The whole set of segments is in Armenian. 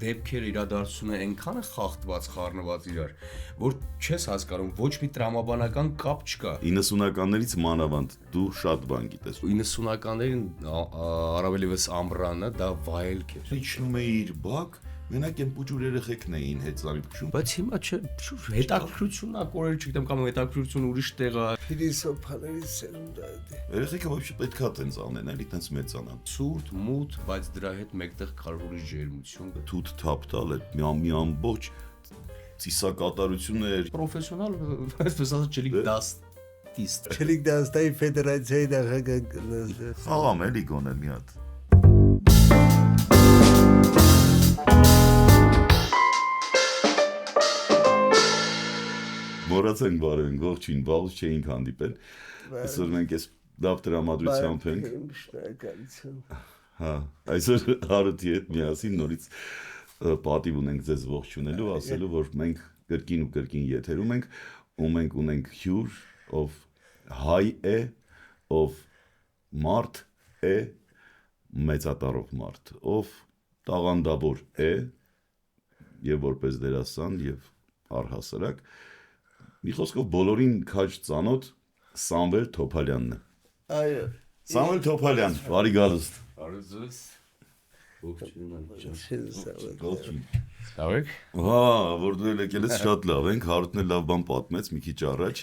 դեպքերը իրադարձությունը այնքան է խախտված, խառնված իրար, որ չես հասկանում, ոչ մի տրամաբանական կապ չկա։ 90-ականներից մանավանդ դու շատ բան գիտես։ 90-ականներին առավելևս ամռանը դա վայելք էր։ Իջնում է իր բակ, մենակ այն փոքր երեխեքն էին հեծանիքում։ Բայց հիմա չէ, հետաքրքրությունն ա կորել, չգիտեմ, կամ հետաքրքրություն ուրիշ տեղ է։ Փիլիսոփաների սերունդը է։ Երեխեքը ոչ պետքա տենց անեն, էլի տենց մեծանան։ Սուրտ, մութ, բայց դրա հետ մեկտեղ կարողի ջերմություն։ Թութ թափ տալ է մի ամբողջ ծիսակատարություններ։ Պրոֆեսիոնալ, այսպես ասած, չլիկ դաստիստ։ Չլիկ դաստայի ֆեդերացիայի նախագահ։ Խաղամ էլի գոնե մի հատ։ Մոռացանք բարևին, ողջույն, վաղուց չէինք հանդիպել։ Այսօր մենք այս լավ տրամադրությամբ ենք։ Շնորհակալություն։ Հա, այսօր Հարութի հետ միասին նորից պատիվ ունենք ձեզ ողջունելու, ասելու, որ մենք կրկին ու կրկին եթերում ենք, ու մենք ունենք հյուր, ով հայ է, ով մարդ է, մեծատառով մարդ, ով տաղանդավոր է, եւ որպես դերասան եւ առհասարակ մի խոսքով բոլորին քաջ ծանոթ Սամվել Թոփալյանն է։ Այո։ Սամվել Թոփալյան, բարի գալուստ։ Արզուս։ Ողջույն։ Լավ եք։ Հա, որ դու եկել ես շատ լավ ենք, Հարութն էլ լավ բան պատմեց մի քիչ առաջ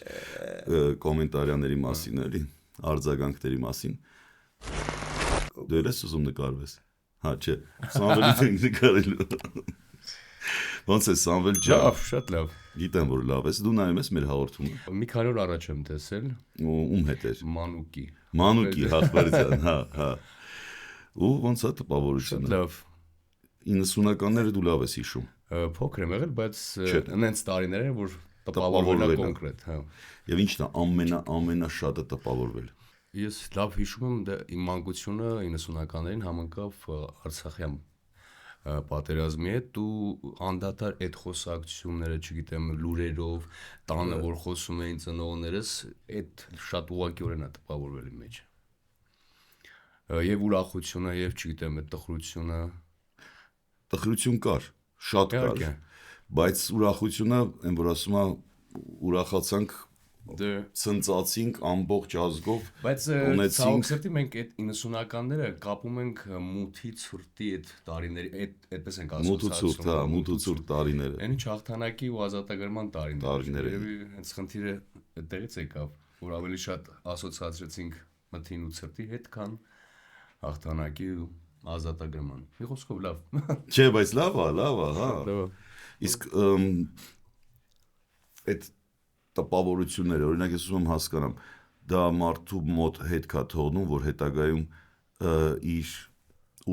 կոմենտարիաների մասին էլի, արձագանքների մասին։ Դու ես ուզում նկարվես։ Հա, չէ, Սամվելի ենք նկարելու։ Ոնց է Սամվել ջան։ Լավ, շատ լավ։ Գիտեմ որ լավ ես, դու նայում ես մեր հաղորդումը։ Մի քանի օր առաջ եմ տեսել Ում հետ էր։ Մանուկի։ Մանուկի Հաղվարյան, հա։ Ու ոնց է տպավորությունը։ Լավ։ 90-ականները դու լավ ես հիշում։ Փոքր եմ եղել, բայց այնց տարիներ են, որ տպավորվել է կոնկրետ, հա։ Եվ ինչն է ամենաշատը տպավորվել։ Ես լավ հիշում եմ իմ մանկությունը 90-ականներին համընկավ Արցախյան պատերազմի հետ ու անդադար այդ խոսակցությունները, չգիտեմ, լուրերով, տանը որ խոսում էին ծնողներս, այդ շատ ուղղակիորեն է տպավորվել իմ մեջ։ Եվ ուրախությունը, եւ չգիտեմ, այդ տխրությունը։ Տխրություն կար, շատ կար, բայց ուրախությունը, այն որ ասում է, ուրախացանք, ցնծացինք ամբողջ ազգով, բայց ցավոք սրտի մենք այդ 90-ականները կապում ենք մութի ցուրտի այդ տարիների, այդպես ենք ասոցիացում։ Մութ ու ցուրտ տարիները։ Այն ինչ հաղթանակի ու ազատագրման տարիները։ Եվ հենց խնդիրը այդտեղից եկավ, որ ավելի շատ ասոցիացրեցինք մթին ու ցրտի հետ, քան հաղթանակի ու ազատագրման։ Մի խոսքով լավ։ Չէ, բայց լավ է, հա։ Իսկ այդ տպավորությունները, օրինակ ես ուզում եմ հասկանամ, դա մարդու մոտ հետք է թողնում, որ հետագայում իր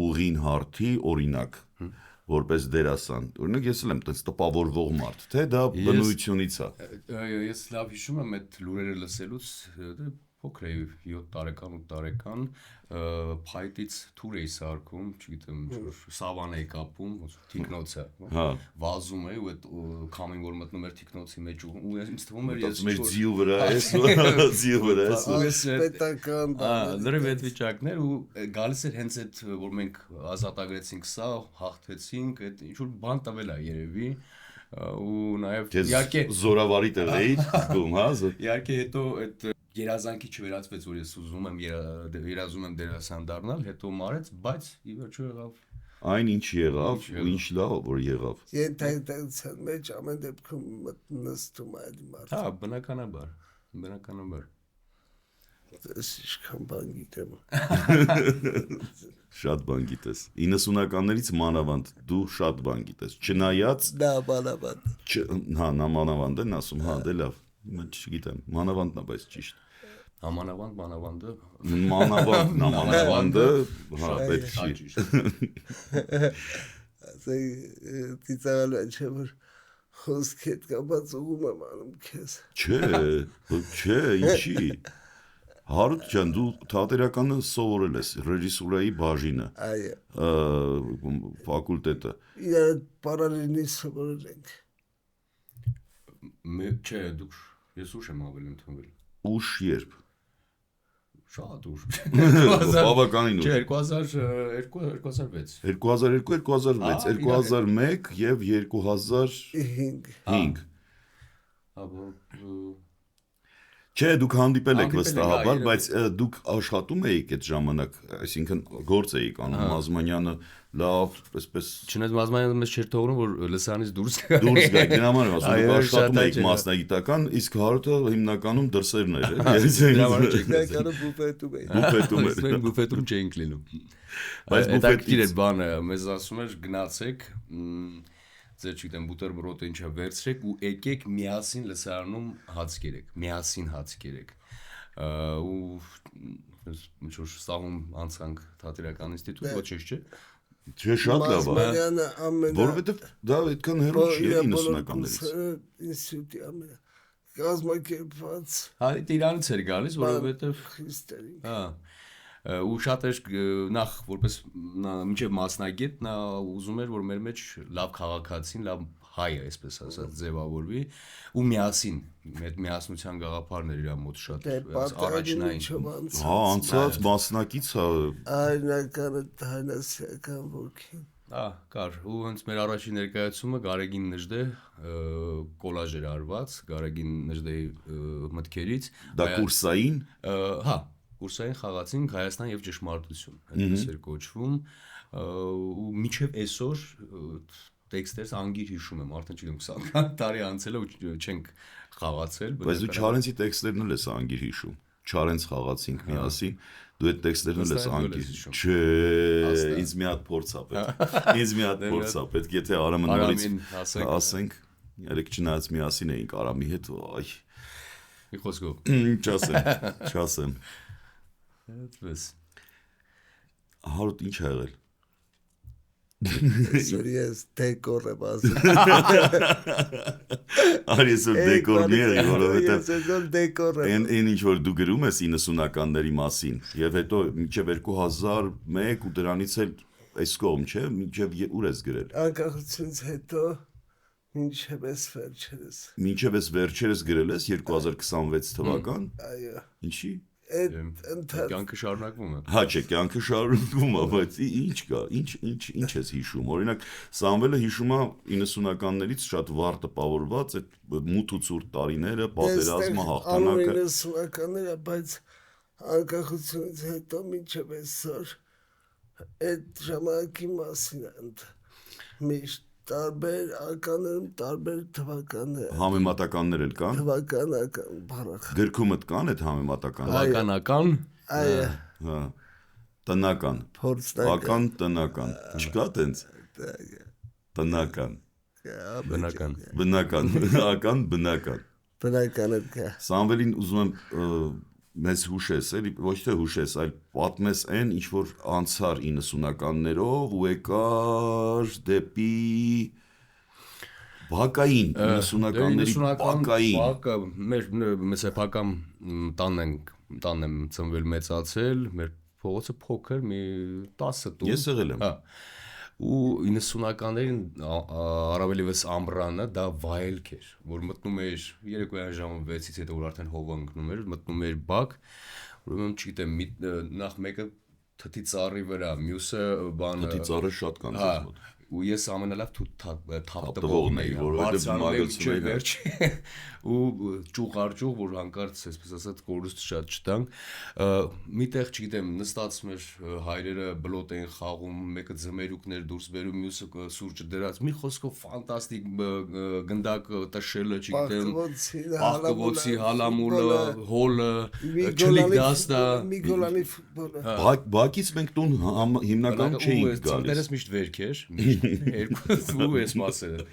ուղին հարթի, օրինակ, որպես դերասան։ Օրինակ ես էլ եմ տես տպավորվող մարդ, թե դա բնույթյունից է։ Ես լավ հիշում եմ այդ լուրերը լսելուց, փոքր էի 7 տարեկան, 8 տարեկան, փայտից թուր էի սարքում, չգիտեմ, սավան էի կապում, թիկնոցը, վազում էի ու այդ քամին որ մտնում էր թիկնոցի մեջ ու ինձ թվում էր ես մեր ձիու վրա ես, ձիու վրա ես, պետական լրիվ այդ վիճակներ ու գալիս էր հենց այդ որ մենք ազատագրեցինք սա, հաղթեցինք, այդ ինչ որ բան տվել է երևի ու նաև իհարկե զորավարի տեղ էի զգում, հա, իհարկե հետո այդ երազանքի չվերածվեց, որ ես ուզում եմ երազում եմ դերասան դառնալ, հետո մարեց, բայց ի վերջո եղավ այն ինչ եղավ, ու ինչ լավ որ եղավ։ Ենթայտացան մեջ ամեն դեպքում նստում է այդ մարդը։ Հա, բնականաբար։ Ես ինչքան բան գիտեմ։ Շատ բան գիտես։ 90-ականներից մանավանդ դու շատ բան գիտես։ Չնայած Դա մանավանդ։ Հա, նա մանավանդ են ասում, հա, դե լավ։ Mən չգիտեմ, մանավանդն է, բայց ճիշտ։ Մանավանդը։ Մանավանդը, հա, պետք չի։ Ասay ծիծաղալու չէ որ խոսք հետ կապած ուղում եմ անում քեզ։ Չէ, ինչի։ Հարութ ջան, դու թատերականը սովորել ես, ռեժիսուրայի բաժինը։ Այո։ Ֆակուլտետը։ Իրար պարալելնի սովորել ենք։ Չէ, դուք ես ուշ եմ ավելի ընդունվել։ Ուշ երբ։ շատ ուր։ Բավականին Չէ, ուր։ 2006։ 2002, 2006, 2001 եւ 2005։ Աբո Չէ, դուք հանդիպել եք Հանդիպել վստահաբար, եք, բայց դուք աշխատում էիք այդ ժամանակ, այսինքն գործ էիք անում, Մազմանյանը լավ, այսպես Չնայած Մազմանյանը մեզ չէր թողնում, որ լսանից դուրս գա։ դուրս գայք, դրա համար եմ ասում, Այո, դուք աշխատում շատ էիք հաճելի է։ մասնագիտական, իսկ հարթը հիմնականում դրսերն էր, Դրա համար չեք Ներկանը բուֆետում էի։ բուֆետում էր։ Մենք բուֆետում չենք լինում։ Բայց Հետաքրքիր է բուֆետից բանը, մեզ ասում էր գնացեք, ձեր չգիտեմ բուտերբրոդը ինչա վերցրեք ու եկեք միասին լսարանում հաց կերեք, միասին հաց կերեք։ Ու ինչ որ ստաղում անցանք թատերական ինստիտուտ, ոչ չէ։ չէ, շատ լավ է, Մազմանյանը ամենա որովհետեւ դա այդքան հեռու չի 90-ականներից։ ինստիտուտի ամենա կազմակերպված Հա, Իրանից էր գալիս, որովհետև Քրիստերին։ հա ու շատ էր նախ որպես մինչև մասնագետ նա ուզում էր որ մեր մեջ լավ քաղաքացին, լավ հայը, այսպես ասած, ձևավորվի ու միասին այդ միասնության գաղափարներ իր մոտ շատ առաջնային։ Հա, անցած մասնակից է։ Այնականը հայնասիական ոգին։ Կար ու հենց մեր առաջին ներկայացումը Գարեգին Նժդե կոլաժ էր արված Գարեգին Նժդեի մտքերից։ Դա կուրսային։ Հա, կուրսային խաղացինք Հայաստան եւ ճշմարտություն, այդպես էր կոչվում ու միջև այսօր տեքստերս անգիր հիշում եմ, արդեն չգիտեմ 20 տարի անցել է ու չենք խաղացել։ Բայց դու Չարենցի տեքստերն էլ ես անգիր հիշում։ Չարենց խաղացինք միասին, դու այդ տեքստերն էլ ես անգիր։ Չէ, ինձ մի հատ փորձ ա պետք։ Ինձ մի հատ փորձ ա պետք, եթե Արամը նորից ասենք, երեք չնայած միասին էինք Արամի հետ, այ։ Մի խոսքով։ Չասեմ։ Այդպես։ Հարուտ ինչ ա եղել։ Ես դեկոր եմ ասում։ Արի ես դեկորնի եղի, որովհետև Ես դեկոր եմ։ Այն ինչ որ դու գրում ես 90-ականների մասին եւ հետո մինչեւ 2001 ու դրանից էլ այս կողմ չէ, մինչեւ ուր ես գրել։ Անկախությունից հետո մինչև ես վերջերս։ Մինչեւ ես վերջերս գրել ես 2026 թվական։ Այո։ Ինչի։ Կյանքը շարունակվում է։ Հա չէ, կյանքը շարունակվում է, բայց ինչ կա, ինչ ես հիշում։ Օրինակ, Սամվելը հիշում է 90-ականներից շատ վառ տպավորված այդ մութ ու ցուրտ տարիները, պատերազմը, հաղթանակը։ 90-ականները, բայց անկախությունից հետո մինչև այսօր այդ ժամանակի մասին ընդ միշտ տարբեր ականներում տարբեր թվականներ։ Համեմատականներ էլ կան։ Թվականական բառախ։ Գրքումդ կան այդ համեմատականները։ Թվականական։ Այո։ Հա։ Տնական։ Փորձնական։ Տնական։ Չկա տենց։ Տնական։ Բնական։ Բնական, ական, բնական։ Բնականը կա։ Սամվելին ուզում եմ մեզ հուշես, էլի ոչ թե հուշես, այլ պատմես այն, ինչ որ անցար 90-ականներով ու եկար դեպի բակային 90-ականների բակային։ Մեր սեփական տանն եմ ծնվել մեծացել, մեր փողոցը փոքր, մի 10 տուն։ Ես եղել եմ։ Հա։ Ու 90-ականներին առավելևս ամռանը դա վայելք էր, որ մտնում էր երեկոյան ժամը 6-ից հետո որ արդեն հովը ընկնում էր, մտնում էր բակ, ուրեմն չգիտեմ, նախ մեկը թթի ծառի վրա, մյուսը բանը։ Թթի ծառը շատ կան ձեզ մոտ։ Ու ես ամենալավ թափտվողն էի, որովհետև մագլցում էի վերջ ու ճուղ, որ հանկարծ այսպես ասած կորուստ շատ չտանք։ Միտեղ, չգիտեմ, նստածում էր հայրերը բլոտ էին խաղում, մեկը ձմերուկներ դուրս բերում, մյուսը սուրճը դրած։ Մի խոսքով ֆանտաստիկ գնդակ տշելը, չգիտեմ, աղկվոցի հալամուլը, հոլը, չլիկ դաստա։ Միգոլանի ֆուտբոլը։ Բակից մենք տուն հիմնականում չէինք գալիս։ Ծնտերս միշտ վերք էր, երկու էս մասերը։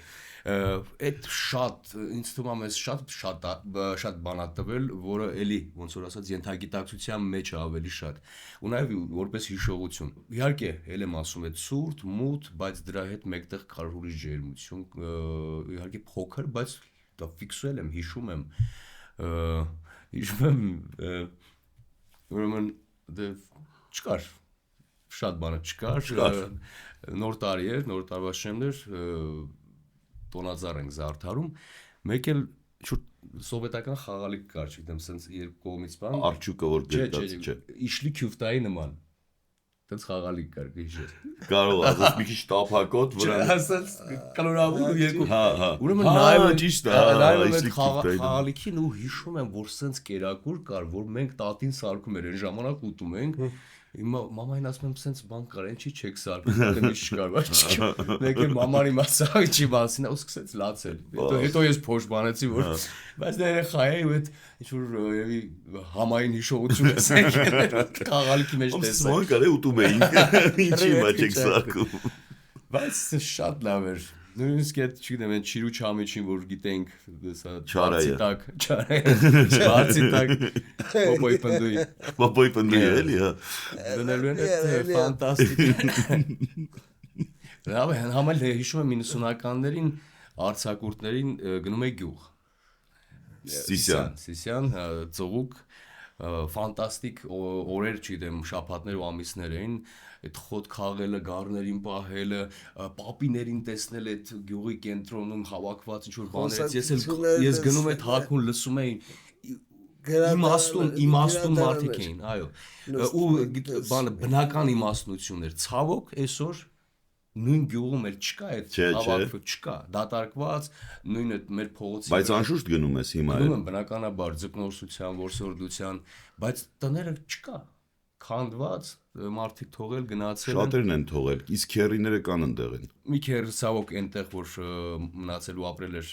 Այդ շատ ինձ թվում է շատ բան ա տվել, որը էլի ոնց որ ասած ենթագիտակցության մեջ է ավելի շատ։ Ու նաև որպես հիշողություն։ Իհարկե, ել եմ ասում, այդ սուրտ, մութ, բայց դրա հետ մեկտեղ կար ուրիշ ջերմություն, իհարկե փոքր, բայց դա ֆիքսել եմ, հիշում եմ, ուրեմն դե չկար շատ բանը չկար, նոր տարի էր, նոր տարվա շեմն էր, տոնածառ ենք զարդարում, մեկ էլ սովետական խաղալիք կար, չգիտեմ, սենց երկու կողմից բան։ Արջուկը որ գրկած չէ։ Իշլի քյուֆտայի նման։ Տենց խաղալիք կար, գիշեր։ Կարող ասես մի քիչ տափակոտ վրան։ Ասած կլորավոր ու երկու։ Հա, հա։ Ուրեմն նայում ճիշտ է, նայում այդ խաղալիքին ու հիշում եմ, որ սենց կերակուր կար, որ մենք տատին սարքում էր, այն ժամանակ ուտում ենք։ Հիմա մամային ասում եմ, սենց բան կար, ինչի չեք սարքում, դե մի չկար, բայց մեկ էլ մաման իմացա ինչի մասին, ու սկսեց լացել։ Հետո ես փոշմանեցի, որ բայց դա երեխա է, ու այդ ինչ որ եւի համային հիշողություն է սենքել խաղալիքի մեջ տեսա։ Ոնց կարե ուտում էինք, ինչի հիմա չեք սարքում։ Բայց շատ լավ էր։ Նույնիսկ այդ, չգիտեմ, այն Չիրու Չամիչին, որ գիտենք, հեսա Չարայը։ բացի տակ, պոպոյ պնդուի։ Պոպոյ պնդուի էլի, հա։ Դնելու են այդ ֆանտաստիկ։ Լավ է, համալ հիշում եմ 90-ականներին արձակուրդներին գնում էի գյուղ։ Սիսյան, ծղուկ, ֆանտաստիկ օրեր, չգիտեմ, շաբաթներ ու ամիսներ էին, այդ խոտ խաղելը, գառներին պահելը, պապիներին տեսնել այդ գյուղի կենտրոնում հավաքված ինչ-որ բաներից, ես գնում այդ հագուն լսում էի իմաստուն մարդիկ էին, այո, ու բնական իմաստնություն էր, ցավոք այսօր նույն գյուղում էլ չկա այդ հավաքվը, չկա, դատարկված, նույն այդ մեր փողոցի։ Բայց անշուշտ գնում ես հիմա։ Գնում եմ բնականաբար ձկնորսության, որսորդության, բայց տները չկա։ Քանդված, մարդիկ թողել գնացել են։ Շատերն են թողել, իսկ քերիները կան ընդեղին։ Մի քեր ցավոք այնտեղ որ մնացել ու ապրել էր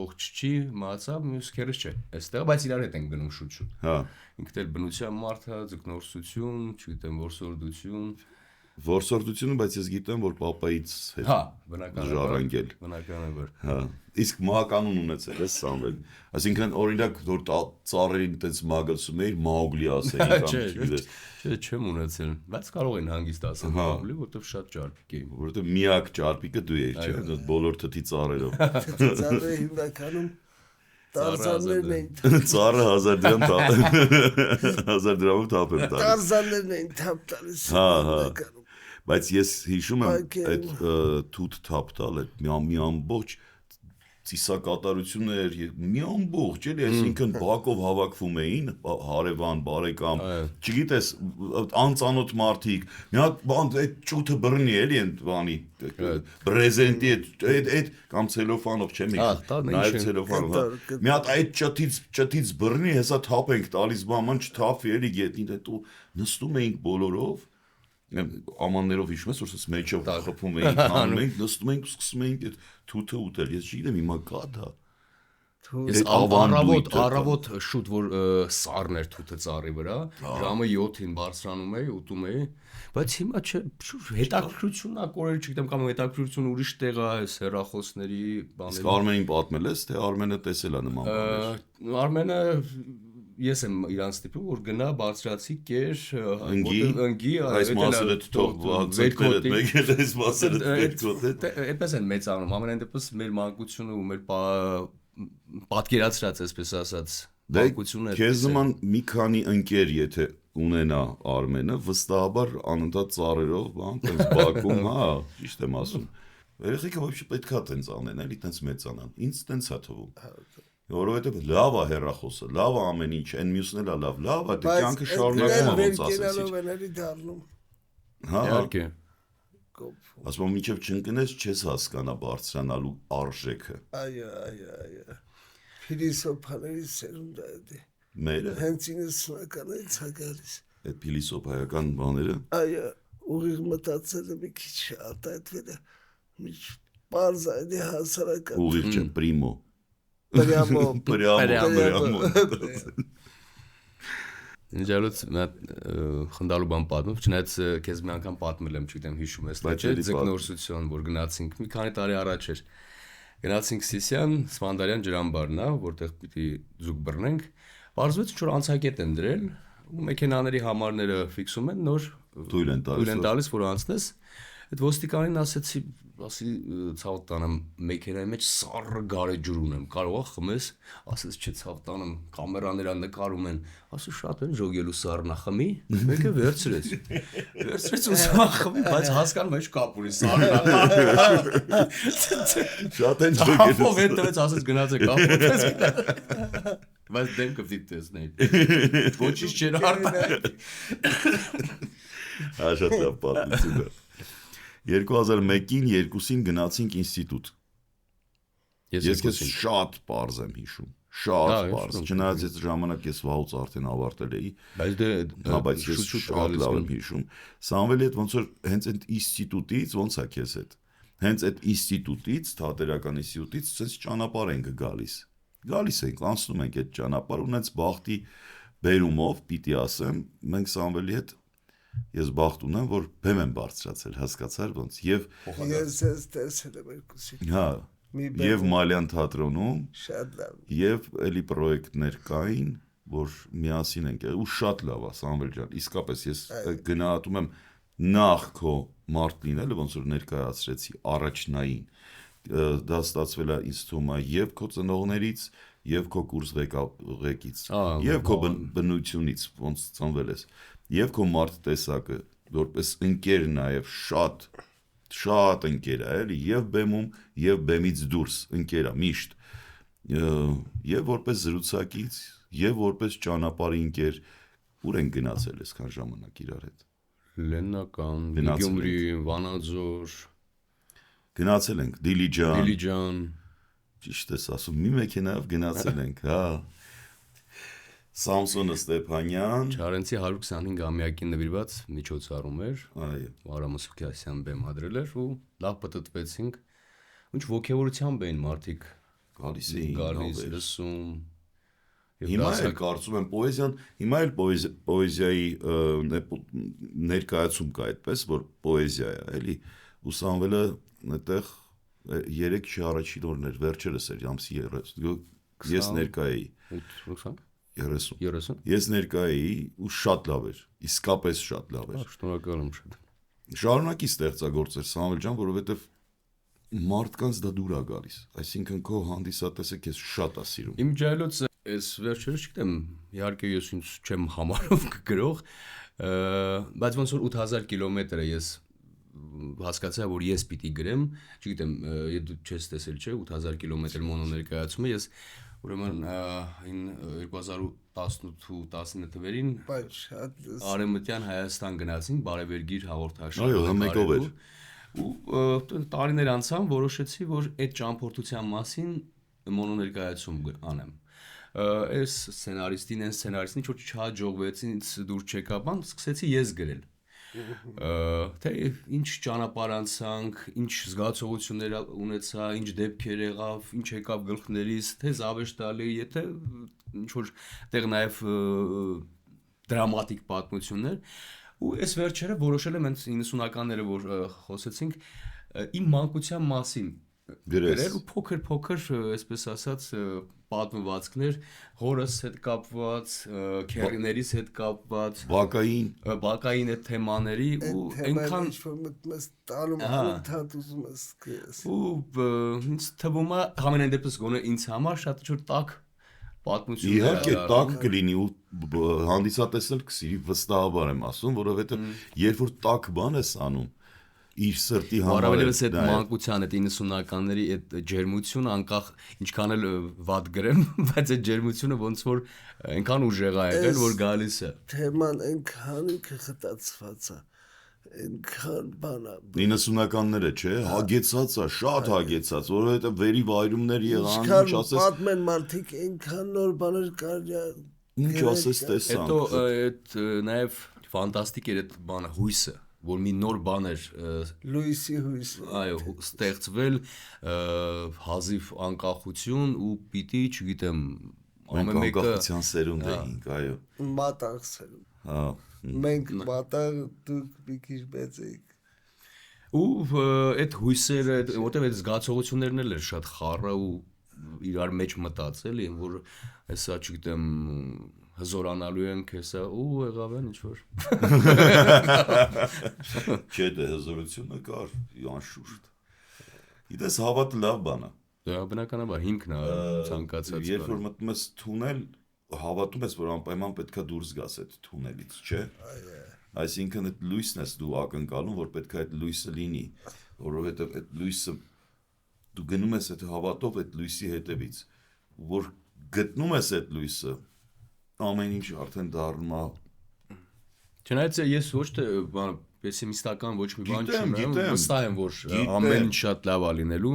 ողջ չի, մահացավ, մյուս քերս չէ։ Այստեղ, բայց իրար հետ են գնում շուտ-շուտ։ Հա։ Ինքն էլ բնության մարդ է, ձկնորսություն, չգիտեմ, որսորդություն։ Որսորդությունը, բայց ես գիտեմ, որ պապայից հետ։ Հա, բնականաբար։ Բնականաբար։ Հա։ Իսկ մահականուն ունեցել ես Սամվել։ Այսինքն օրինակ որ ծառերին այդպես մագլսում էիր, Մաուգլի ասեին կամ չգիտես։ Չէ, չեմ ունեցել, բայց կարող են հանգիստ ասել Մաուգլի, որովհետև շատ ճարպիկ էին։ Որովհետև միակ ճարպիկը դու էիր, չէ՞, բոլոր թթի ծառերով։ Ծառերը հիմնականում Տարզաններն էին։ Ծառը 1000 դրամ 1000 դրամով թափ եմ տալիս։ Տարզաններն էին թափ տալիս։ Հա, հա։ Բայց ես հիշում եմ այդ թութ թափ տալ, այդ մի ամբողջ ծիսակատարություններ, մի ամբողջ, էլի, այսինքն բակով հավաքվում էին, հարևան, բարեկամ, չգիտես, անծանոթ մարդիկ, մի հատ բան այդ ճութը բռնի, էլի, այն բանի, պրեզենտի այդ կամ ցելոֆանով, չէ՞ նայել ցելոֆանով, մի հատ այդ ճթից բռնի, հեսա թափ ենք տալիս, բաման չթափվի, էլի, գետնին, հետո նստում էինք բոլորով ամաններով հիշում ես, որ ասես մեջով խփում էինք, անում էինք, նստում էինք, սկսում էինք այդ թութը ուտել։ Ես չգիտեմ հիմա կա դա։ Ես առավոտ շուտ որ սառն էր թութը ծառի վրա, ժամը 7-ին բարձրանում էի, ուտում էի, բայց հիմա չէ, հետաքրքրությունն ա կորել, չգիտեմ, կամ հետաքրքրությունը ուրիշ տեղ է, այս հեռախոսների բաների։ Իսկ Արմենին պատմել ես, թե Արմենը տեսել է նման բաներ։ Արմենը ես եմ իրանց տիպում, որ գնա բարձրացի կեր, ընգի, այս մասերը թող ձգնել մեկ էլ այս մասերը թողել։ Այդպես են մեծանում, ամենայն դեպս մեր մանկությունը ու մեր պատկերացրած, այսպես ասած, մանկությունը։ Քեզ նման մի քանի ընկեր, եթե ունենա Արմենը, վստահաբար անընդհատ ծառերով, բան, տենց բակում, հա, ճիշտ եմ ասում։ Երեխեքը ոչինչ պետքա տենց անեն, էլի տենց մեծանան։ Ինձ տենց է թվում։ Որովհետև լավ է հեռախոսը, լավ է ամեն ինչ, այն մյուսն էլ է լավ է, դե կյանքը շարունակում է ոնց ասեցի։ Հա, իհարկե։ Ասում եմ մինչև չընկնես չես հասկանա բարձրանալու արժեքը։ Այո։ Փիլիսոփաների սերունդը է։ Մերը։ Հենց 90-ականից է գալիս։ Այդ փիլիսոփայական բաները։ Այո, ուղիղ մտածելը մի քիչ արտահայտվել է։ Մի բարձ այդի հասարակական։ Ուղիղ չէ, պրիմո։ Прямо. Ինձ խնդալու բան պատմում, չնայած քեզ մի անգամ պատմել եմ, չգիտեմ հիշում ես, թե ձկնորսություն, որ գնացինք մի քանի տարի առաջ էր։ Գնացինք Սիսյան, Սմանդարյան ջրամբարն է, որտեղ պիտի ձուկ բռնենք։ Պարզվեց ինչ-որ անցակետ են դրել, ու մեքենաների համարները ֆիքսում են, նոր թույլ են տալիս, որ անցնես։ Այդ ոստիկանին ասեցի, ասի ցավ տանեմ մեքենայի մեջ սառը գարեջուր ունեմ, կարող է խմես, ասեց չէ ցավ տանեմ, կամերաներա նկարում են, ասի շատ են ժոգելու սառնա խմի, մեկը վերցրեց ու խմի, բայց հասկանում ես կապ ունի սառնա։ Շատ են ջոգել։ Ապով հետ տվեց, ասեց գնացեք ապոտես։ Բայց դեմքը պիտի տեսնեի։ Ոչինչ չէր արտահայտ։ Շատ լավ պատմություն է։ 2001-ին 2-ին գնացինք ինստիտուտ։ Ես քեզ շատ པարզ եմ հիշում։ Շատ པարզ։ Չնայած այդ ժամանակ ես վաղուց արդեն ավարտել էի։ Բայց ես շատ լավ եմ հիշում։ Սամվելի հետ ոնց որ հենց այդ ինստիտուտից ոնց է քեզ հետ։ Հենց այդ ինստիտուտից, թատերական ինստիտուտից ցած ճանապարհ ենք գալիս։ Գալիս ենք, անցնում ենք այդ ճանապարհը, ունենց բախտի բերումով, պիտի ասեմ, մենք Սամվելի հետ ես բախտ ունեմ, որ բեմ եմ բարձրացել, հասկացար ոնց եւ ես տեսել եմ երկուսի։ հա եւ Մալյան թատրոնում շատ լավ եւ էլի պրոյեկտներ կային, որ միասին ենք ու շատ լավ է Սամվել ջան, իսկապես ես գնահատում եմ նախ քո մարդ լինելը, ոնց որ ներկայացրեցի առաջնային դա ստացվել է ինձ թվում է եւ քո ծնողներից եւ քո կուրս ղեկից եւ քո բնությունից ոնց ծնվել ես եւ քո մարդ տեսակը որպես ընկեր նաեւ շատ ընկեր է էլի եւ բեմում եւ բեմից դուրս ընկեր է միշտ եւ որպես զրուցակից եւ որպես ճանապարհի ընկեր ուր են գնացել այսքան ժամանակ իրար հետ Լեննական, Գյումրի, Վանաձոր գնացել ենք Դիլիջան ճիշտ ես ասում մի մեքենայով գնացել ենք հա Սամսոնը Ստեփանյան Չարենցի 125-ամյակին նվիրված միջոցառում էր այո Արամ Սուքյասյան բեմ հադրել էր ու լավ պատտվեցինք ինչ ոգևորությամբ էին մարդիկ գալիս էին գալիս լսում Հիմա էլ կարծում եմ պոեզիան, հիմա էլ պոեզիայի ներկայացում կա այդպես, որ պոեզիա է, էլի, ու Սամվելը այդտեղ 3 շի առաջին օրն էր, վերջերս էր, ամսի 30, ես ներկա էի 30 Ես ներկա էի ու շատ լավ էր, իսկապես շատ լավ էր Շնորհակալ եմ շատ Շարունակի ստեղծագործել Սամվել ջան, որովհետև մարդկանց դա դուր է գալիս, այսինքն քո հանդիսատեսը քեզ շատ է սիրում Իմ ջայլոց Ես վերջերս չգիտեմ, իհարկե ես ինձ չեմ համարով գրող, բայց ոնց որ 8000 կիլոմետրը ես հասկացա, որ ես պիտի գրեմ, չգիտեմ, դու չես տեսել, չէ, 8000 կիլոմետր մոնոներկայացումը, ես ուրեմն 2018-19 թվերին Արևմտյան Հայաստան գնացինք, Բարևերգիր հաղորդաշարը Այո, մեկով էր ու տարիներ անցան, որոշեցի, որ այդ ճամփորդության մասին մոնոներկայացում անեմ Այս սցենարիստին, այն սցենարիստին ինչ-որ չհաջողվեց, ինձ դուր չեկավ, բան, սկսեցի ես գրել թե ինչ ճանապարհ անցանք, ինչ զգացողություններ ունեցա, ինչ դեպքեր եղավ, ինչ եկավ գլխներիս, թե զավեշտալի, եթե ինչ-որ տեղ նաև դրամատիկ պատմություններ ու այս վերջերը որոշել եմ հենց 90-ականները, որ խոսեցինք, իմ մանկության մասին գրել ու փոքր, այսպես ասած, պատմվածքներ հորս հետ կապված, քերիներիս հետ կապված, բակային այդ թեմաների ու այնքան մտմես տալում անընդհատ ուզում ես գրես։ Ու ինձ թվում է համենայն դեպս գոնե ինձ համար շատ ինչ-որ տաք պատմություն Իհարկե տաք կլինի ու հանդիսատեսել կսիրի վստահաբար եմ ասում, որովհետև երբ որ տաք բան ես անում իր սրտի համար Որովհետև այդ մանկության այդ 90-ականների այդ ջերմությունը անկախ ինչքան էլ վատ գրեմ, բայց այդ ջերմությունը ոնց որ այնքան ուժեղ է եղել, որ գալիս է։ Թեման այնքան խտացված է, այնքան բան է։ 90-ականները, չէ, հագեցած է, շատ հագեցած, որովհետև վերի վայրումներ եղան, ինչ ասես։ Պատմեն մարդիկ այնքան նոր բաներ կար։ Ինչ ասես տեսան։ Հետո այդ նաև ֆանտաստիկ էր այդ բանը հույսը որ մի նոր բան էր լույսի հույս այո ստեղծվել հազիվ անկախություն ու պիտի չգիտեմ ամեն մեկը անկախության սերունդ էինք այո մատաղ սերունդ հա մենք մատաղ դուք մի քիչ մեծ էիք ու այդ հույսերը որտեղ այդ զգացողություններն էլ էր շատ խառը ու իրար մեջ մտածել են որ հեսա չգիտեմ հզորանալու ենք հեսա ու եղավ են ինչ-որ Չէ, դե հզորությունը կար, անշուշտ։ Գիտես, հավատը լավ բան է։ դա բնականաբար հիմքն է ցանկացած Երբ որ մտնում ես թունել, հավատում ես, որ անպայման պետքա դուրս գաս այդ թունելից, չէ՞։ Այսինքն այդ լույսն ես դու ակնկալում, որ պետքա այդ լույսը լինի, որովհետև այդ լույսը դու գնում ես այդ հավատով այդ լույսի հետևից, որ գտնում ես այդ լույսը, ամեն ինչ արդեն դառնում է։ Չնայած ես ոչ թե պեսիմիստական ոչ մի բան Գիտեմ, չունեմ, գիտեմ։ վստահ եմ, որ Գիտեմ։ ամեն ինչ շատ լավ է լինելու,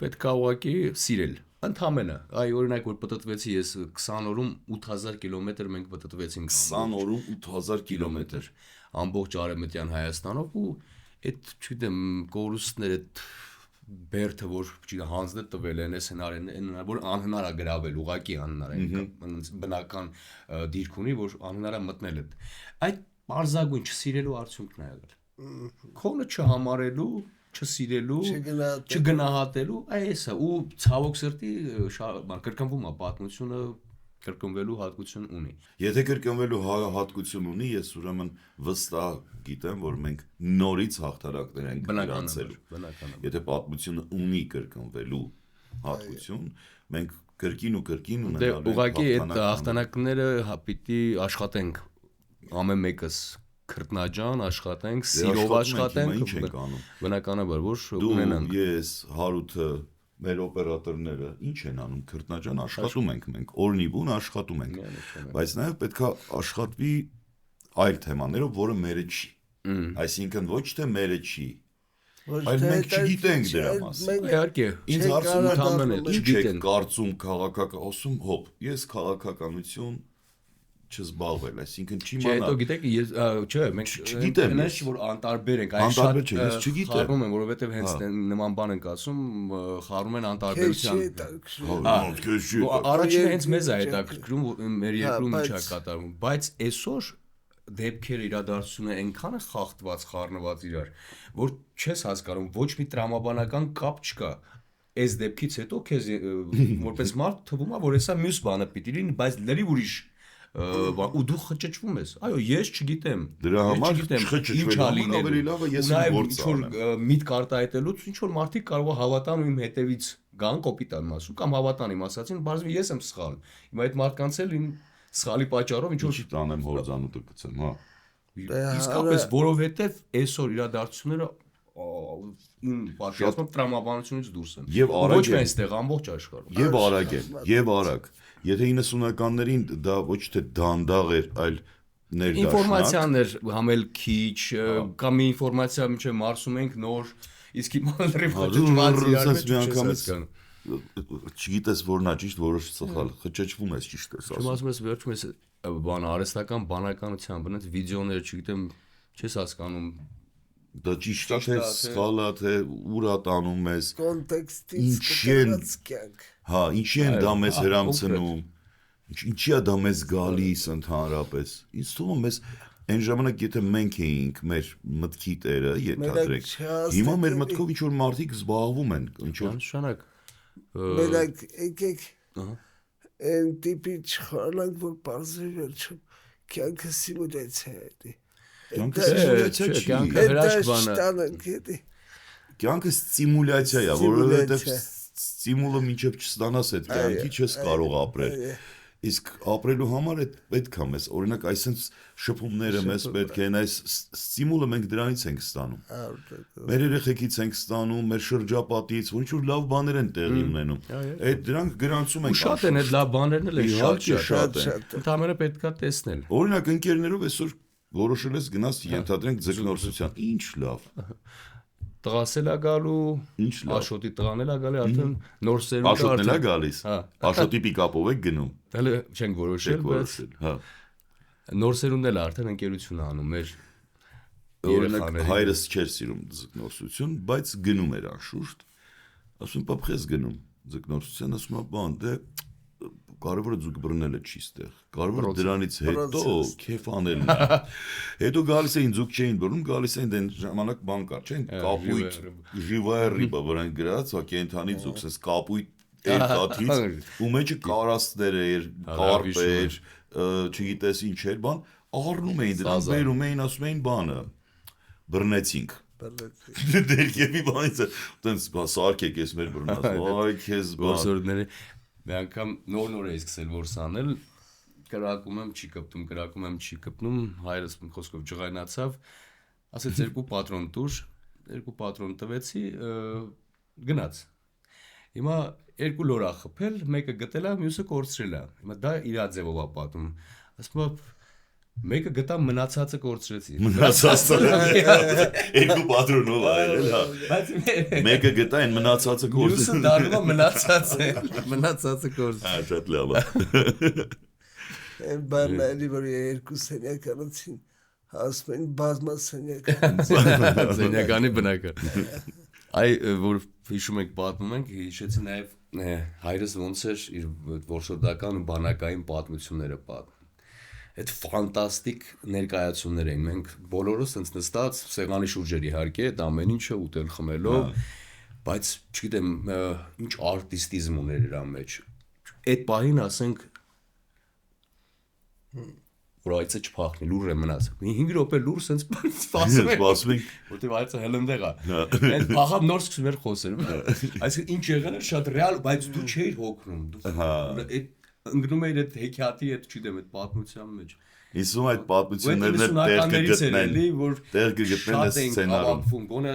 պետք է ուղղակի սիրել։ Ընդամենը, այ օրինակ որ պատտվեցի ես 20 օրում 8000 կիլոմետր մենք պատտվեցինք 20 օրում 8000 կիլոմետր։ ամբողջ արևմտյան Հայաստանով ու այդ չգիտեմ կորուստները այդ բերդը որ չգիտեմ հանձնը տվել են այս հնարավորին որ անհնար է գրավել ուղղակի անհնար է բնական դիրք ունի որ անհնար է մտնել այդ բարձագույն չսիրելու արդյունքն է եղել քոնը չհամարելու չսիրելու չգնահատելու այս է ու ցավոք սրտի կրկնվում է պատմությունը կրկնվելու հատկություն ունի Եթե կրկնվելու հատկություն ունի, ես ուրեմն վստահ գիտեմ, որ մենք նորից հաղթանակներ ենք գրանցելու։ Եթե պատմությունը ունի կրկնվելու հատկություն, մենք կրկին ու կրկին ունենալու ենք ուղղակի այդ հաղթանակները պիտի աշխատենք ամեն մեկս քրտնաջան աշխատենք, սիրով աշխատենք, բնականաբար որ ունենանք։ Դու, ես, Հարութը մեր օպերատորները ինչ են անում քրտնաջան աշխատում ենք մենք օրնիբուն աշխատում ենք բայց նաև պետքա աշխատվի այլ թեմաներով որը մերը չի այսինքն ոչ թե մերը չի այլ մենք չգիտենք դրա մասին իհարկե ինձ հարցում են ինչ եք կարծում քաղաքական ասում հոп ես քաղաքականություն չզբաղվել, այսինքն չի մնա։ Չէ, հետո գիտեք, ես չէ, մենք չգիտեմ, որ անտարբեր ենք, այս շատ խառնում են, որովհետև հենց նման բան ենք ասում, խառնում են անտարբերության։ Առաջինը հենց մեզ է հետաքրքրում, մեր երկրում ինչ է կատարվում, բայց այսօր դեպքերը իրադարձությունը այնքան է խախտված, խառնված իրար, որ չես հասկանում, ոչ մի տրամաբանական կապ չկա։ Այս դեպքից հետո քեզ որպես մարդ թվում է, որ հեսա մյուս բանը պիտի լինի, բայց լրիվ ուրիշ ու դու խճճվում ես այո ես չգիտեմ դրա համար խճճվելու ավելի լավ է ես գործ անեմ միտք արտահայտելուց ինչ որ մարդիկ կարող է հավատան ու իմ հետևից գան կոպիտ եմ ասում կամ հավատան իմ ասածին բարձր ես եմ սխալ հիմա այդ մարդկանց էլ իմ սխալի պատճառով ինչ որ տանեմ հորձանուտը գցեմ հա իսկապես որովհետև այսօր իրադարձությունները իմ պատկերացմամբ տրամաբանությունից դուրս են ոչ միայն այստեղ ամբողջ աշխարհում եւ արագ Եթե 90-ականներին դա ոչ թե դանդաղ էր, այլ ներդաշնակ ինֆորմացիաներ համել քիչ կամ ինֆորմացիա միջև մարսում ենք նոր իսկ հիմա լրիվ չգիտես որն է ճիշտ որոշ սխալ խճճվում ես ճիշտ ես ասում ասում ես վերջում ես բան արհեստական բանականության բնած վիդեոները չգիտեմ չես հասկանում դա ճիշտ է թե սխալ է թե ուր է տանում ես կոնտեքստից կտրված կյանք Հա, ինչի են դա մեզ հրամցնում, ինչի է դա մեզ գալիս ընդհանրապես, ինձ թվում է մեզ այն ժամանակ եթե մենք էինք մեր մտքի տերը, ենթադրենք, հիմա մեր մտքով ինչ-որ մարդիկ զբաղվում են, ինչ-որ նշանակ, մենակ եկեք այն տիպի չխորանանք, որ պարզվի վերջում կյանքը սիմուլյացիա է, կյանքը սիմուլյացիա չի, կյանքը սիմուլյացիա է, որովհետև Ստիմուլը մինչև չստանաս այդ կյանքի չես կարող ապրել։ Իսկ ապրելու համար այդ պետք է մեզ, օրինակ այսպես շփումները մեզ պետք են, այս ստիմուլը մենք դրանից ենք ստանում։ Մեր երեխեքից ենք ստանում, մեր շրջապատից, որ ինչ-որ լավ բաներ են տեղի ունենում։ Այդ դրանք գրանցում ենք։ Շատ են այդ լավ բաներն էլ շատ են։ Ընդհանրապես պետք է տեսնել։ Օրինակ ընկերներով այսօր որոշել ես գնաս ենթադրենք ձկնորսության։ Ինչ լավ։ Տղասել է գալու, Աշոտի տղան էլ է գալի, արդեն նոր սերունդ Աշոտն էլ է գալիս։ Աշոտի պիկապով եք գնում։ Հələ չենք որոշել, բայց հա։ Նոր սերունդն էլ արդեն ընկերություն է անում մեր օրինակ հայրս չէր սիրում ձկնորսություն, բայց գնում էր անշուշտ։ Ասում պապ քեզ գնում ձկնորսության, ասում է բան, դե կարևորը ձուկ բռնելը չի ստեղ։ Կարևորը դրանից հետո քեֆ անելն է։ Հետո գալիս էին ձուկ չէին բռնում, գալիս էին դեն ժամանակ բան կար, չէ՞, կապույտ, ժիվայ ռիբա, որան գրած, հա կենթանի ձուկս, էս կապույտ երկաթից, ու մեջը կարաստներ էր, կարպ էր, չգիտես ինչ էր բան, առնում էին դրան, Սազան։ բերում էին, ասում էին բանը, բռնեցինք։ բռնեցինք։ Դերքեվի բանից տենց սարքեք ես մեր բռնած, այ քեզ բան։ Որսորդները մի անգամ նոր է սկսել որս անել, կրակում եմ, չի կպնում, հայրս մի խոսքով ջղայնացավ, ասեց 2 պատրոն տուր, 2 պատրոն տվեցի, գնաց։ Հիմա 2 լորա խփել, մեկը գտել է, մյուսը կորցրել է։ Հիմա դա իր ձևով է պատում։ Ասում եմ, մեկը գտա մնացածը կորցրեցի։ Մնացածը 2 պատրոնով այլ, հա։ Բայց Մեկը գտա այն մնացածը մյուսը կորցրել։ դառնում է մնացածը կորցրել։ Հա, շատ լավ է։ Այն բանն էլի որ 2 սենյականոցին ասում են բազմասենյական։ Զենյականի բնական։ Այ որ հիշում ենք պատմում ենք, հիշեցի նաև հայրս ոնց էր իր որսորդական ու բանակային պատմությունները պատմում։ Այդ ֆանտաստիկ ներկայացումներ էին։ Մենք բոլորս այնց նստած սեղանի շուրջ էր իհարկե, այդ ամեն ինչը ուտել խմելով, բայց չգիտեմ, ինչ արտիստիզմ ուներ իր մեջ։ Այդ պահին ասենք որ այցը չփախնի, լուր է մնաց։ 5 րոպե լուր սենց սպասում ենք, որտեղ այցը հելնդեղ է։ Այդ աղա նոր սկսում էր խոսել։ Այսինքն ինչ եղել էր շատ ռեալ, բայց դու չէիր հոգնում։ Դու այդ ընկնում էիր այդ հեքիաթի այդ, չգիտեմ, այդ պատմության մեջ։ Իսում այդ պատմություններն տեղ կգտնեն այս սցենարում։ Գոնե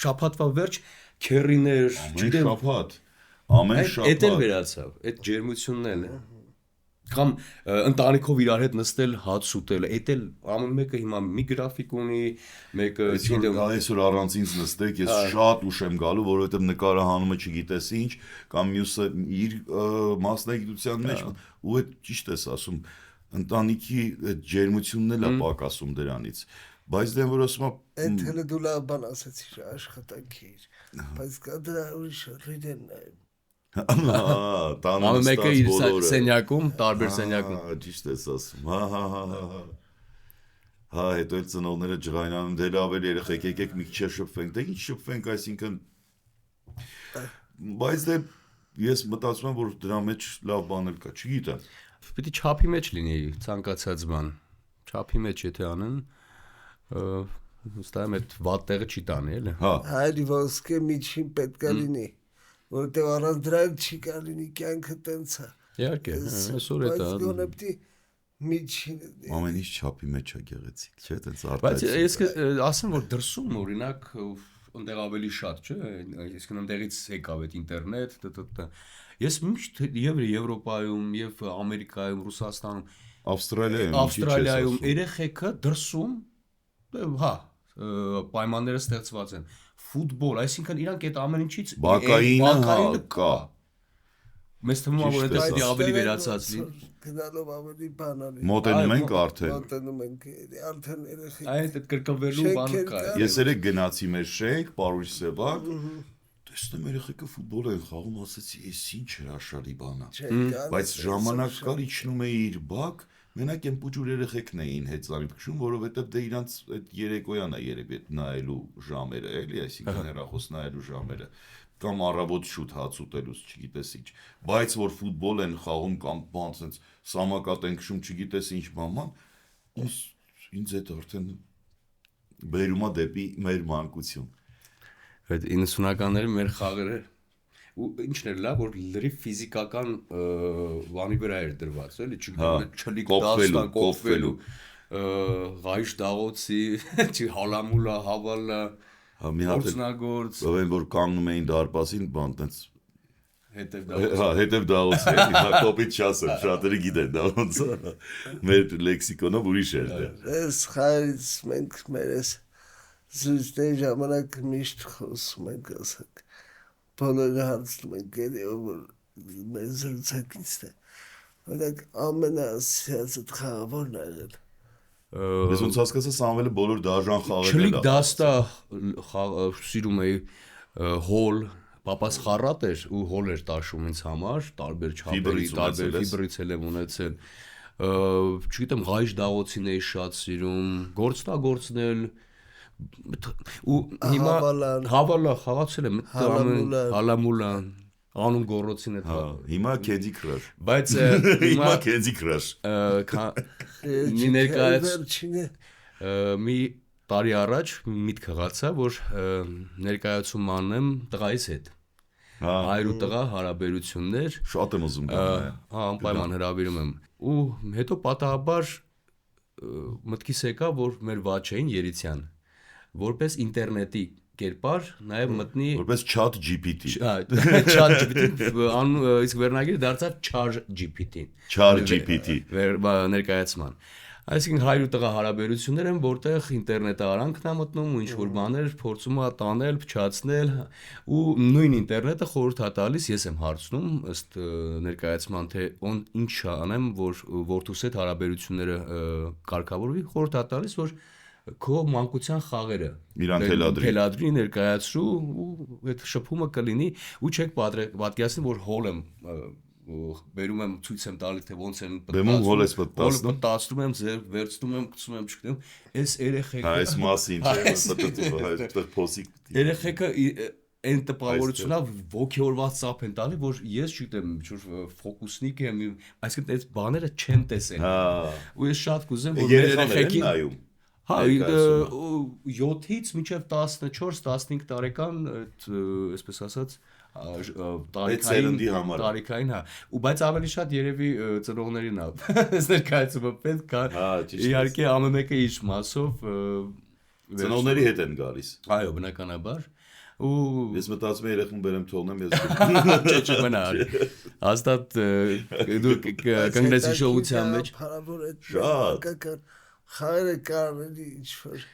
շաբաթվա վերջ քերիներ, չգիտեմ, շաբաթ։ Ամեն շաբաթ։ Այդ էլ վերացավ, այդ ջերմությունն էլ է։ Կամ ընտանիքով իրար հետ նստել հաց ուտել, այդ էլ ամեն մեկը հիմա մի գրաֆիկ ունի, մեկը չգիտեմ, այսօր առանց ինձ նստեք, ես շատ ուշ եմ գալու, որովհետև նկարահանումը չգիտես ինչ, կամ մյուսը իր մասնագիտության մեջ, ու այդ ճիշտ ես ասում, ընտանիքի այդ ջերմությունն էլ է պակասում դրանից, բայց դեն որ ասում Այդ հենց դու լավ բան ասեցիր աշխատանքի, բայց կա դրա ուրիշ ռիդեն նայում։ Ամեն մեկը իր սենյակում, տարբեր սենյակում։ Ճիշտ ես ասում, հա, հետո էլ ծնողները ջղայնանում, դե լավ էլ երեխեք, եկեք մի քիչ շփվենք, դե ինչ շփվենք, այսինքն, բայց դե ես մտածում եմ, որ դրա մեջ լավ բան էլ կա, չգիտեմ։ Պիտի չափի մեջ լինի ցանկացած բան, չափի մեջ եթե անեն, հստակ այդ վատ տեղը չի տանի, էլի։ Հա։ Հայրի ոսկե միջին պետք է լինի, որտեղ առանց դրա չի կարելի կյանքը տենց է։ Իհարկե, այսօր է դա։ Բայց գոնե պիտի միջին։ Ամեն ինչ չափի մեջ է գեղեցիկ, չէ՞, տենց Բայց արտահայտություն։ ես ասեմ, որ դրսում օրինակ ընդեղ ավելի շատ, չէ՞, այսինքն ընդեղից եկավ այդ ինտերնետ, Ես միշտ եւ Եվրոպայում, եւ Ամերիկայում, Ռուսաստանում, Ավստրալիայում երեխեքը դրսում, հա, պայմանները ստեղծված են։ Ֆուտբոլ, այսինքն իրանք այդ ամեն ինչից բակայինը կա։ Մեզ թվում է որ դա ավելի վերացած լինի։ Գնալով ավելի բանալի։ Մոտենում ենք արդեն։ Մոտենում ենք արդեն երեխեք։ Այդ կրկնվելու բան կա։ Ես երեք գնացի մեր շենք, Պարուշ Սևակ, տեսնում երեխեքը ֆուտբոլ են խաղում, ասեցի, էս ինչ է աշխարհի բանը։ Բայց ժամանակ կար իջնում էի իր բակ, մենակ այն փոքր երեխեքն էին հեծանիքշում, որովհետև դե իրանց այդ երեկոյան է երևի այդ նայելու ժամերը, էլի, այսինքն հեռախոս նայելու ժամերը, կամ առավոտ շուտ հաց ուտելուց, չգիտես ինչ, բայց որ ֆուտբոլ են խաղում կամ բան sense սամակատ են քշում, չգիտես ինչ բան, ինձ այդ արդեն բերում է դեպի մեր մանկություն։ Այդ 90-ականների մեր խաղերը ու ինչն էր լավ որ լրիվ ֆիզիկական բանի վրա էր դրված, էլի, չգիտեմ, չլիկ դաստան կոփվելու, ղայշ դաղոցի, չի հալամուլա, հավալա, գործնագործ, որ կանգնում էին դարպասին, բան տենց հետև դաղոց։ Հա, հետև դաղոց է, հա կոպիտ չասեմ, շատերը գիտեն դա ոնց է։ Մեր լեքսիկոնով ուրիշ էր դա։ Այս խայից մենք մերես զույցների ժամանակ միշտ խոսում ենք, ասենք, բոլորը հարցնում ենք էլի, որ մեր զրուցակիցն է, որակ ամենասիրած այդ խաղավորն է եղել։ Ես ոնց հասկացա Սամվելը բոլոր դաժան խաղերն է։ Չլիկ դաստա սիրում էի հոլ, պապաս խառատ էր ու հոլ էր տաշում ինձ համար, տարբեր չափերի, տարբեր ֆիբրից էլ եմ ունեցել։ Չգիտեմ, ղայշ դաղոցին էի շատ սիրում, գործնագործնել ու հիմա հավալա խաղացել եմ, հալամուլան, Անուն գորոցին է Հիմա Candy Crush բայց հիմա Candy Crush մի ներկայաց վերջինը մի տարի առաջ միտք հղացա որ ներկայացում անեմ տղայիս հետ հայր ու տղա հարաբերություններ շատ եմ ուզում գալ անպայման հրավիրում եմ ու հետո պատահաբար մտքիս եկա որ մեր Վաչեին Երիցյան որպես ինտերնետի կերպար նաև մտնի որպես chat GPT chat GPT իսկ վերնագիրը դարձավ char GPT ներկայացման այսինքն հայր ու տղա հարաբերություններ են որտեղ ինտերնետը արանքն է մտնում ու ինչ որ բաներ փորձում է տանել, փչացնել ու նույն ինտերնետը խորհուրդ է տալիս ես եմ հարցնում ըստ ներկայացման թե ինչ անեմ որ որդուս հետ հարաբերությունները կարգավորվի խորհուրդ է տալիս որ քո մանկության խաղերը իրան թելադրի ներկայացրու ու այդ շփումը կլինի ու չեք պատկերացնի որ հոլ եմ բերում եմ ցույց եմ տալիս թե ոնց են պատտացնում եմ ձեր վերցնում եմ գցում եմ չգիտեմ այս երեխեքը այս մասին չէ փոսիկ երեխեքը այն տպավորությունա ոգեորված ծափ են տալի որ ես չգիտեմ ֆոկուսնիկ եմ այսինքն այս բաները չեն տեսել ու ես շատ կուզեմ որ մեր երեխեքին Հա 7-ից մինչև 14-15 տարեկան այդ այսպես ասած տարիքային հա ու բայց ավելի շատ երևի ծնողներին է այս ներկայացումը պետք է իհարկե ամեն մեկը իր մասով ծնողների հետ են գալիս այո բնականաբար ու ես մտածում եմ երեխուն բերեմ թողնեմ ես չէ մնա հաստատ դու կանգնես իշխողության մեջ շատ Խայրը կարելի ինչ-որ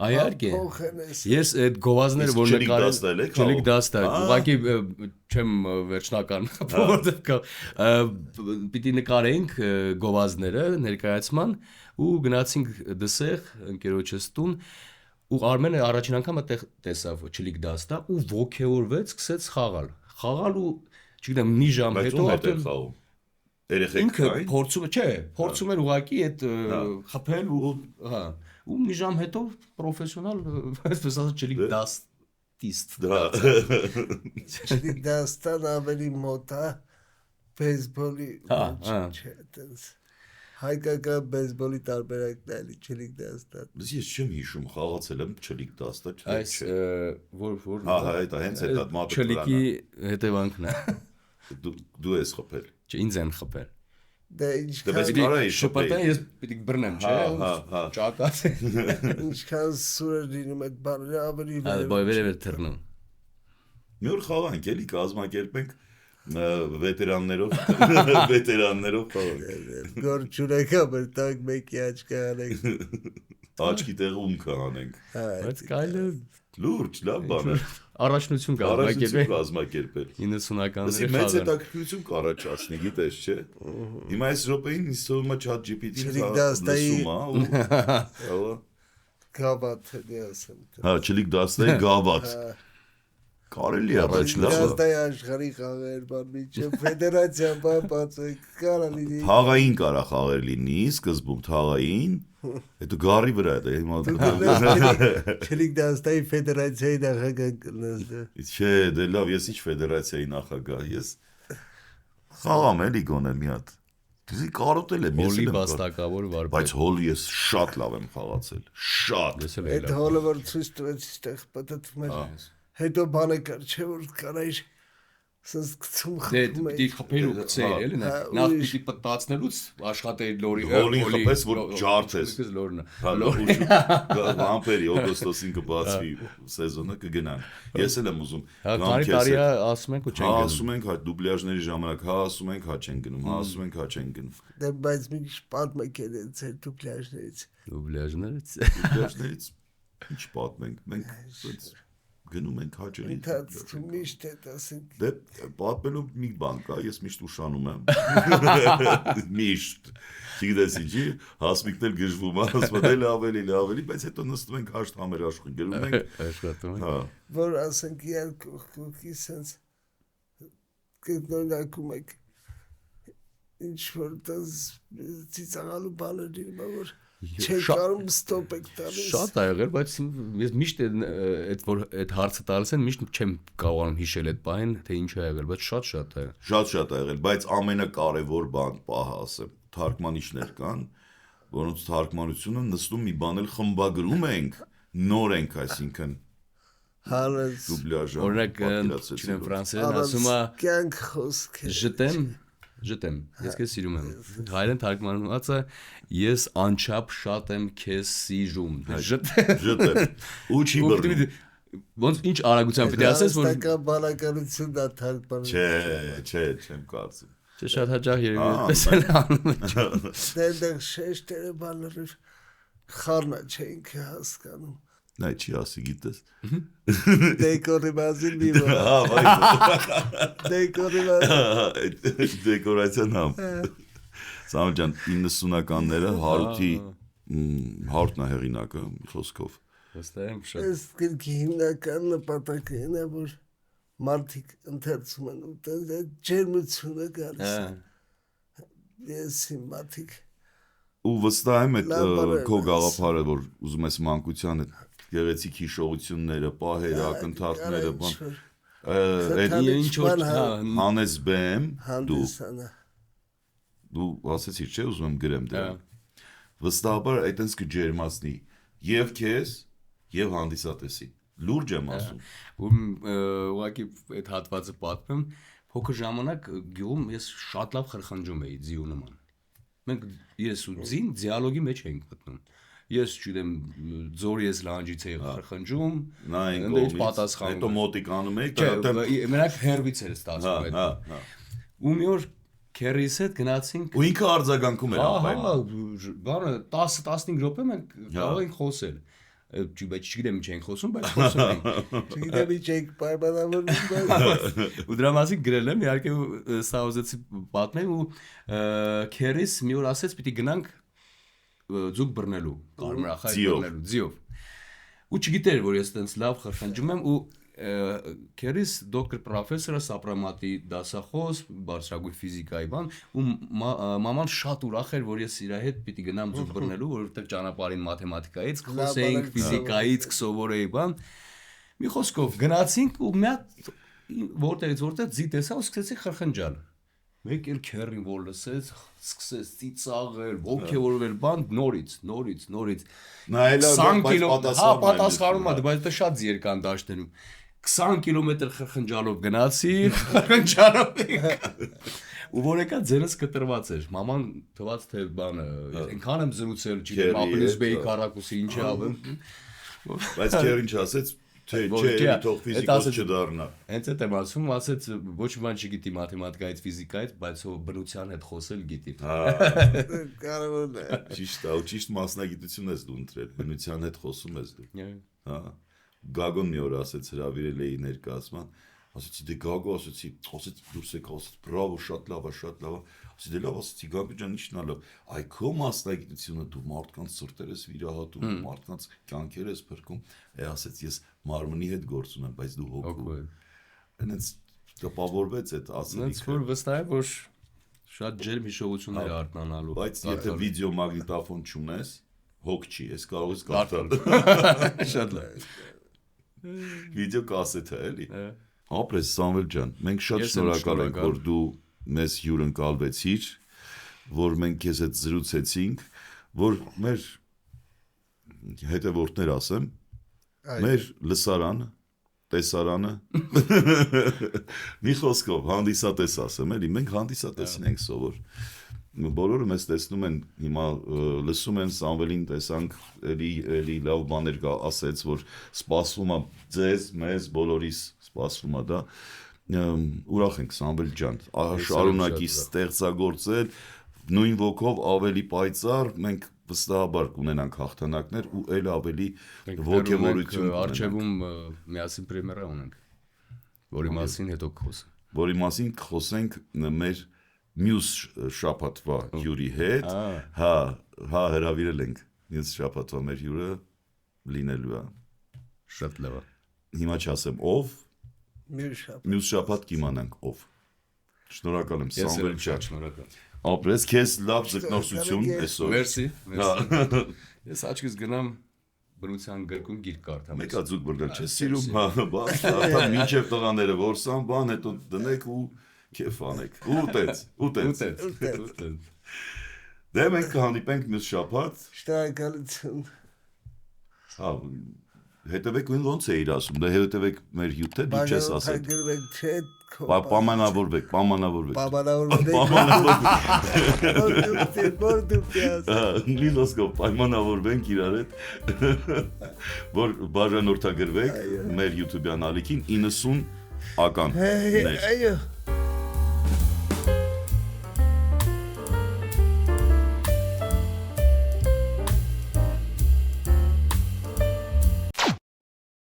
Այարգե ես այդ գովազները որ նկարել չլիկ դաստա ուղղակի չեմ վերջնական պիտի նկարենք գովազները ներկայացման ու գնացինք դսեղ ընկերոջս տուն ու Արմենը առաջին անգամ այդտեղ տեսավ չլիկ դաստա ու ոգեորվեց սկսեց խաղալ ու չգիտեմ մի ժամ հետո Երեխեքը փորձում էր ուղակի այդ խփել ու հա ու մի ժամ հետո պրոֆեսիոնալ այսպես ասած չլիկ դաստիստ չլիկ դաստան ավելի մոտ է բեյսբոլի չէ այտենց հայկական բեյսբոլի տարբերակն էլի չլիկ դաստան ես չեմ հիշում խաղացել եմ չլիկ դաստա այս որ հա դա հենց այդ մատը չլիկի հետևանքն է դու ես խփել Ինձ են խփել Դե շփատան ես պիտի բռնեմ, չէ՞, ճակած ինչքան սուր է լինում այդ բառերը ավելի վերև թռնում Մի օր խաղանք էլի կազմակերպենք վետերաններով խաղանք Գորջուրեկա մեր տակ մեկի աչքի անենք Աչքի տեղում կանենք Բայց կայլը լուրջ լավ բան է Առաջնություն կազմակերպել 90-ականների մեծ հետաքրքրություն կառաջացնի, գիտես, չէ։ Հիմա այս րոպեին ինձ թվում է chat GPT-ն լսում է ու գավաթ է ասեմ։ Հա, չլիկ դաստայի գավաթ։ Կարելի է առաջնալ։ Դաստայի աշխարհի խաղեր բան միջև ֆեդերացիա բացեք կարելի։ Թաղային կարա խաղեր լինի, սկզբում թաղային Հետո գարի վրա է դա հիմա Չլիկ դաստայի ֆեդերացիայի նախագահ կլնես դա Չէ, դե լավ, ես ինչ ֆեդերացիայի նախագահ, ես խաղամ էլի գոնե մի հատ Դու կարոտել եմ, ես եմ վաստակավոր վարպետ Բայց հոլը ես շատ լավ եմ խաղացել, շատ Այդ հոլը որ ցույց տվեցի ստեղ պատտվում էր Հետո բանը կար, չէ որ կարայր Սենց գցում խփում Դե պիտի խփեր ու գցեր էլի Նախ պիտի պտտացնելուց աշխատեի լորի Հոլին խփես որ ջարդես Վամպերի օգոստոսին կբացվի սեզոնը կգնան Ես էլ եմ ուզում Քանի տարի ասում ենք ու չենք գնում Ասում ենք հա դուբլյաժների ժամանակ հա ասում ենք հա չեն գնում ասում ենք հա չեն գնում Դե բայց մի քիչ պատմեք էլ ձեր դուբլյաժներից Ինչ պատմենք մենք գնում ենք հաճելի Ընթացքում միշտ է ասենք Դե պատմելու մի բան կա, ես միշտ ուշանում եմ Միշտ Չգիտես ինչի, հասմիկն էլ գժվում է, ասում է ավելի բայց հետո նստում ենք հաշտ համերաշխուն գրում ենք աշխատում ենք Որ ասենք իրար կողքի սենց կգնոնակում եք ինչ որ տես ծիծաղալու բաներ լինում որ Չեք կարում ստոպ եք տալիս։ Շատ ա եղել, բայց ես միշտ այդ որ այդ հարցը տալիս են, միշտ չեմ կարողանում հիշել այդ բանին, թե ինչ ա եղել, բայց շատ ա եղել։ Շատ ա եղել, բայց ամենակարևոր բան պահը ասեմ, թարգմանիչներ կան, որոնց թարգմանությունը նստում մի բան էլ խմբագրում ենք, նոր ենք, այսինքն Հարած դուբլյաժը։ Օրինակ, չունեմ ֆրանսերեն ասում է կյանք խոսքը։ Ժտեմ, ես քեզ սիրում եմ։ Հայերեն թարգմանված է ես անչափ շատ եմ քեզ սիրում։ Ժտեմ։ Ու չի բռնում։ Ոնց ինչ արագությամբ պետք է ասես, որ Հաստական բանականություն դա թարգմանում։ Չէ, չեմ կարծում։ Չէ, շատ հաճախ երևի այդպես էլ անում է։ Դեռ շեշտերը բալերը խառնա չենք հասկանում։ Նա չի ասի, գիտես։ Դեկորի բազին մի բան։ Հա, վայ։ Դեկորի բազին։ Դեկորացիան համ։ Սամվել ջան, 90-ականները Հարութն է հեղինակը, խոսքով։ Վստահ եմ շատ։ Այս գրքի հիմնական նպատակը այն է, որ մարդիկ ընթերցում են ու տենց այդ ջերմությունը գալիս է։ Ես իմ մարդիկ։ Ու վստահ եմ այդ Լավ քո բառեր գաղափարը, որ ուզում ես մանկության այդ գեղեցիկ հիշողությունները, պահերը, ակնթարթները, բան։ Այդ Ինչ որ հանես բեմ, դու հանդիսանա։ դու ասեցիր, չէ, ուզում եմ գրեմ դրա։ Վստահաբար այդպես կջերմացնի եւ քեզ, եւ հանդիսատեսին։ Լուրջ եմ ասում։ Ուղղակի այդ հատվածը պատմեմ, փոքր ժամանակ գյուղում ես շատ լավ խրխնջում էի ձիու նման։ Մենք ես ու ձին դիալոգի մեջ էինք մտնում։ Ես չգիտեմ, ձորի ես լանջից էի խրխնջում, Նա այնտեղ պատասխանում։ Հետո մոտիկ անում եք, Մենակ հերվից էր ստացվում այդ։ Ու մի օր քերիս հետ գնացինք։ ու ինքը արձագանքում էր անպայման։ Բանը 10-15 րոպե մենք կարող ենք խոսել։ Բայց չգիտեմ ինչ ենք խոսում, բայց խոսում ենք։ Չգիտեմ ինչ եք պայմանավորվում։ Ու դրա մասին գրել եմ, իհարկե սա ուզեցի պատմեմ ու քերիս մի օր ասեց պիտի գնանք ձուկ բռնելու, կարմրախայտ բռնելու ձիով։ Ու չգիտեր որ ես տենց լավ խրխնջում եմ ու քերիս դոկտոր պրոֆեսորը սապրամատի դասախոս, բարձրագույն ֆիզիկայի բան ու մաման շատ ուրախ էր որ ես իր հետ պիտի գնամ ձուկ բռնելու, որովհետև ճանապարհին մաթեմատիկայից խոսեինք, ֆիզիկայից կսովորեի բան։ Մի խոսքով գնացինք ու մի հատ որտեղից ձի տեսա ու սկսեցի խրխնջալ։ Մեկ էլ քերին որ լսեց, սկսեց ծիծաղել, ոգևորվել բան նորից։ Նա էլ պատասխանում է, բայց դա շատ ձեր կան դաշտերում։ 20 կիլոմետր խրխնջալով գնացի, խրխնջալով ու որ եկա ձերս կտրված էր։ Մաման թված թե բանը, այնքան եմ զրուցել, չգիտեմ, ապրիզբեի քարակուսի ինչ ավեմ։ Բայց քերին չասեց, թե չէ, թող ֆիզիկոս չդառնա։ Հենց այդ եմ ասում, ասեց ոչ մի բան չգիտի մաթեմատիկայից, ֆիզիկայից, բայց ով բնության հետ խոսել գիտի։ Կարևորն է։ Ճիշտ է, ու ճիշտ մասնագիտություն ես դու ընտրել, բնության հետ խոսում ես դու։ Հա։ Գագոն մի օր ասեց հրավիրել էի ներկայացման, ասեցի դե Գագո ասեցի դուրս եկա, ասեց բրավո, շատ լավ է, ասեցի դե լավ, ասեցի Գագո ջան, ի՞նչն է լավ, այ քո մասնագիտությունը դու մարդկանց սրտեր ես վիրահատում, մարդկանց կյանքեր ես փրկում, ասեց ես մարմնի հետ գործ ունեմ, բայց դու հոգու։ Այնց տպավորվեց այդ ասելիքը։ Որ վստահ եմ որ շատ ջերմ հիշողություններ արտնանալու։ Բայց եթե վիդեո մագնիտոֆոն չունես, հոգ չի, ես կարող ես կարդալ։ Շատ լավ։ Վիդեո կասետ է, էլի։ Ապրես Սամվել ջան, մենք շատ շնորհակալ ենք, որ դու մեզ հյուրընկալվեցիր, որ մենք քեզ հետ զրուցեցինք, որ մեր հետևորդներ ասեմ, մեր լսարանը, տեսարանը, մի խոսքով հանդիսատես ասեմ, էլի, մենք հանդիսատեսին ենք սովոր։ Բոլորը մեզ տեսնում են, հիմա լսում են Սամվելին, տեսանք էլի լավ բաներ ասեց, որ սպասվում է ձեզ, մեզ, բոլորիս սպասվում է դա։ Ուրախ ենք Սամվել ջան, շարունակի ստեղծագործել, նույն ոգով ավելի պայծառ, մենք վստահաբար կունենանք հաղթանակներ ու էլ ավելի ոգևորություն արժևում միասին պրեմիերա ունենք, որի մասին հետո կխոսենք։ Որի մասին կխոսենք մեր մյուս շաբաթվա հյուրի հետ, հա, հրավիրել ենք մյուս շաբաթվա մեր հյուրը լինելու է։ Շատ լավ։ Հիմա չասեմ ով, մյուս շաբաթ կիմանանք ով։ Շնորհակալ եմ, Ես էլ Սամվել եմ ջան։ շատ շնորհակալ։ Ապրես քեզ լավ ձգնորսություն այսօր։ Մերսի, Հա։ Ես աչքս գնամ բնության գրքում գիրք կարդամ։ Մեկա ձուկ բռնել չես սիրում, հա, բաց, արդեն մինչև տղաները որսան, բան, հետո դնեք ու քեֆ անեք։ Ուտեց։ Դե մենք կհանդիպենք մյուս շաբաթ։ Շնորհակալություն։ Հա, հետևեք ույն ոնց էիր ասում, դե հետևեք մեր հյութը, դու չես ասել։ Գրվեք չէ։ Պամանավորվեք։ Պամանավորվեք։ Նիլոսկով պայմանավորվենք իրար հետ, որ բաժանորդագրվեք մեր YouTube-յան ալիքին 90 ականներ։ Այո։